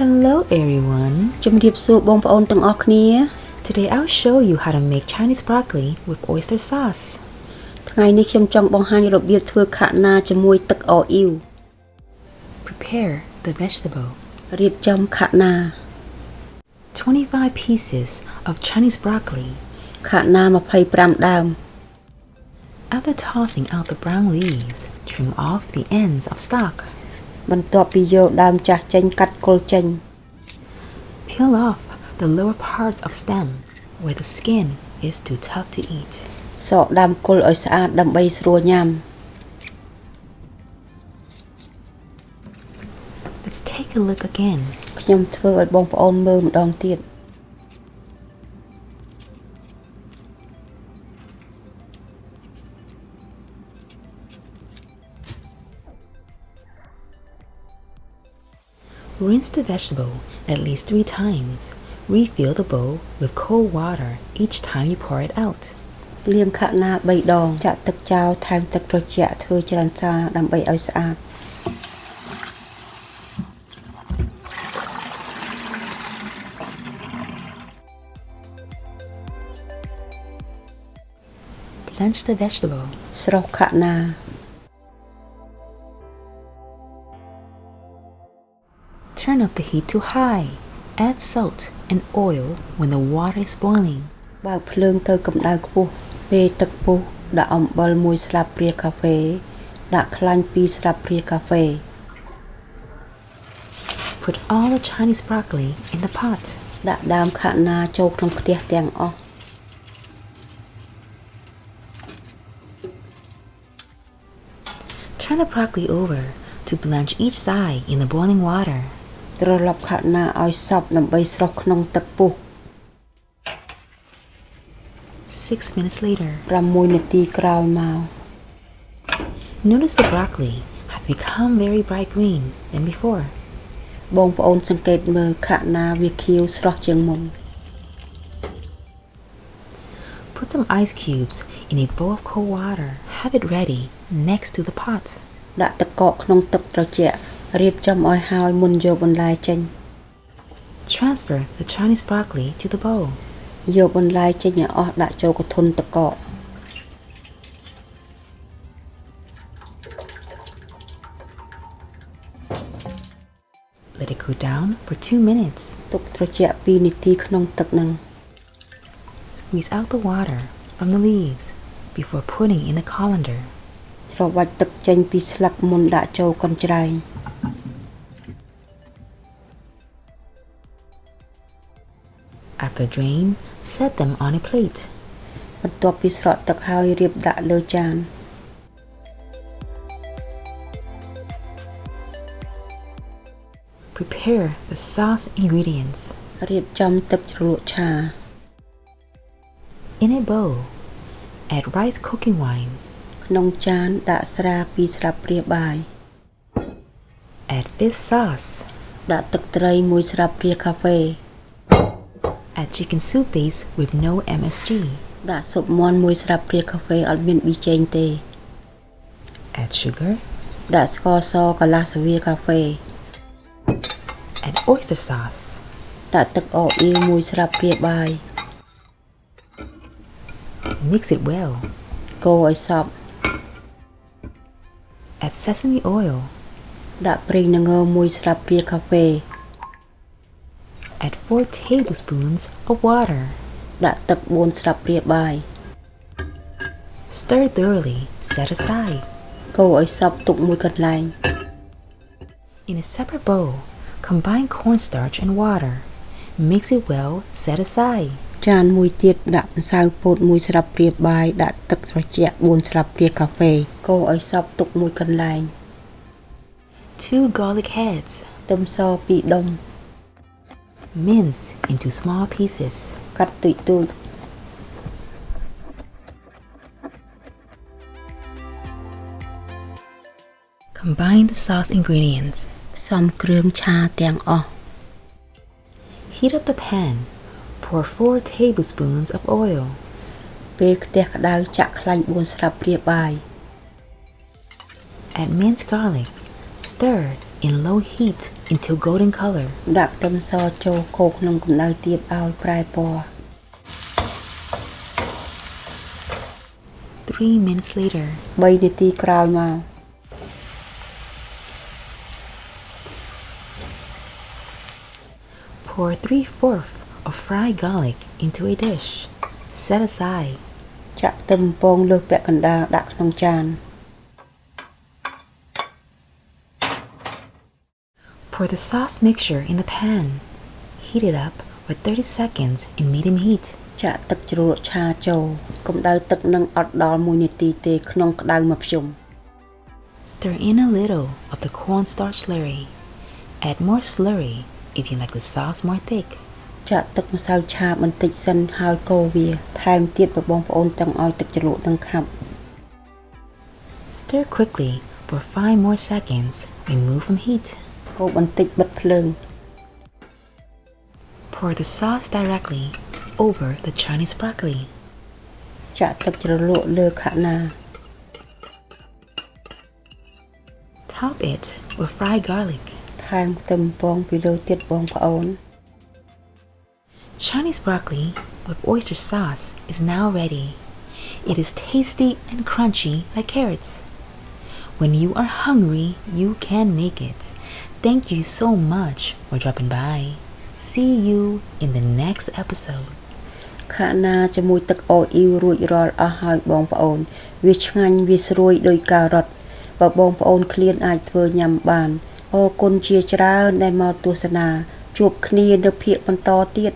Hello everyone. ជំរាបសួរបងប្អូនទាំងអស់គ្នា Today I'll show you how to make Chinese broccoli with oyster sauce. ថ្ងៃនេះខ្ញុំចង់បង្ហាញរបៀបធ្វើខាក់ណាជាមួយទឹកអ៊ីវ Prepare the vegetable. រៀបចំខាក់ណា 25 pieces of Chinese broccoli. ខាក់ណា25ដើម After tossing out the brown leaves, trim off the ends of stalk. បន្ទាប់ពីយកដើមចាស់ចេញកាត់គល់ចេញ Peel off the lower parts of stem where the skin is too tough to eat. សកដើមគល់ឲ្យស្អាតដើម្បីស្រួលញ៉ាំ Let's take a look again. ខ្ញុំធ្វើឲ្យបងប្អូនមើលម្ដងទៀត Rinse the vegetable at least 3 times. Refill the bowl with cold water each time you pour it out. លាងខាក់ណា3ដងចាក់ទឹកចោលថែមទឹកត្រជាក់ធ្វើច្រើនសារដើម្បីឲ្យស្អាត Blanch the vegetable. ស្រុះខាក់ណា Turn up the heat to high. Add salt and oil when the water is boiling. បើកភ្លើងទៅកម្ដៅខ្ពស់ពេលទឹកពុះដាក់អំបិល1ស្លាបព្រាកាហ្វេដាក់ខ្លាញ់2ស្លាបព្រាកាហ្វេ Put all the Chinese broccoli in the pot. ដាក់ដើមខាក់ណាចូលក្នុងខ្ទះទាំងអស់ Turn the broccoli over to blanch each side in the boiling water. ត្រឡប់ខាក់ណាឲ្យសព្វដើម្បីស្រុះក្នុងទឹកពុះ 6 minutes later. 6 នាទីក្រោយមក Notice the broccoli have become very bright green than before. បងប្អូនសង្កេតមើលខាក់ណាវាខៀវស្រស់ជាងមុន Put some ice cubes in a bowl of cold water. Have it ready next to the pot. ដាក់ទឹកកកក្នុងទឹកត្រជាក់រៀបចំឲ្យហើយមុនយកបន្លែចេញ Transfer the Chinese broccoli to the bowl. យកបន្លែចេញឲ្យអស់ដាក់ចូលកធុនទឹកកក Let it cool down for 2 minutes. ទុកត្រជាក់2នាទីក្នុងទឹកនឹង Squeeze out the water from the leaves before putting in the colander. ច្របាច់ទឹកចេញពីស្លឹកមុនដាក់ចូលកញ្ច្រែង After drain, set them on a plate. បន្ទាប់ពីស្រក់ទឹកហើយរៀបដាក់លើចាន Prepare the sauce ingredients. រៀបចំទឹកជ្រលក់ឆា In a bowl, add rice cooking wine. ក្នុងចានដាក់ស្រា2ស្លាបព្រាបាយ Add fish sauce. ដាក់ទឹកត្រី1ស្លាបព្រាកាហ្វេ Add chicken soup base with no MSG. ដាក់ស៊ុបមាន់1ស្លាបព្រាកាហ្វេអត់មានប៊ីចេងទេ Add sugar. ដាក់ស្ករសកន្លះស្លាបកាហ្វេ Add oyster sauce. ដាក់ទឹកអ៊ីវ1ស្លាបព្រាបាយ Mix it well. កូរឲ្យសព្វ Add sesame oil. ដាក់ប្រេងល្ង1ស្លាបព្រាកាហ្វេ Add 4 tablespoons of water. ដាក់ទឹក4ស្លាបព្រាបាយ Stir thoroughly. Set aside. កូរឲ្យសព្វទុកមួយកន្លែង In a separate bowl, combine cornstarch and water. Mix it well. Set aside. ចានមួយទៀតដាក់ម្សៅពោត1ស្លាបព្រាបាយដាក់ទឹកត្រជាក់4ស្លាបព្រាកាហ្វេកូរឲ្យសព្វទុកមួយកន្លែង 2 garlic heads. ខ្ទឹមស2ដុំ Mince into small pieces. កាត់ទូចៗ Combine the sauce ingredients. ផ្សំគ្រឿងឆាទាំងអស់ Heat up the pan. Pour 4 tablespoons of oil. ពេលខ្ទះក្តៅចាក់ខ្លាញ់4ស្លាបព្រាបាយ Add minced garlic. Stir in low heat until golden color. ដាក់ខ្ទឹមសចូលកូរក្នុងកម្ដៅទាបឲ្យប្រែពណ៌ 3 minutes later. 3 នាទីក្រោយមក Pour 3/4 of fried garlic into a dish. Set aside. ចាក់ខ្ទឹមបំពងលើសពាក់កណ្ដាលដាក់ក្នុងចាន Pour the sauce mixture in the pan. Heat it up for 30 seconds in medium heat. ចាក់ទឹកជ្រលក់ឆាចូលកម្ដៅទឹកនឹងអត់ដល់1នាទីទេក្នុងក្ដៅមកភ្ជុំ Stir in a little of the cornstarch slurry. Add more slurry if you like the sauce more thick. ចាក់ទឹកម្សៅឆាបន្តិចសិនហើយកូរវាថែមទៀតបើបងប្អូនចង់ឲ្យទឹកជ្រលក់នឹងខាប់ Stir quickly for 5 more seconds. Remove from heat. កូរបន្តិចបិទភ្លើង Pour the sauce directly over the Chinese broccoli. ចាក់ទឹកជ្រលក់លើខាណា Top it with fried garlic. ថែមខ្ទឹមបំពងពីលើទៀតបងប្អូន Chinese broccoli with oyster sauce is now ready. It is tasty and crunchy like carrots. When you are hungry, you can make it. Thank you so much for dropping by. See you in the next episode. ខាណាជាមួយទឹកអូអ៊ីវរួចរាល់អស់ហើយបងប្អូនវាឆ្ងាញ់វាស្រួយដោយការ៉ុតបើបងប្អូនឃ្លានអាចធ្វើញ៉ាំបានអរគុណជាច្រើនដែលមកទស្សនាជួបគ្នានៅភាគបន្តទៀត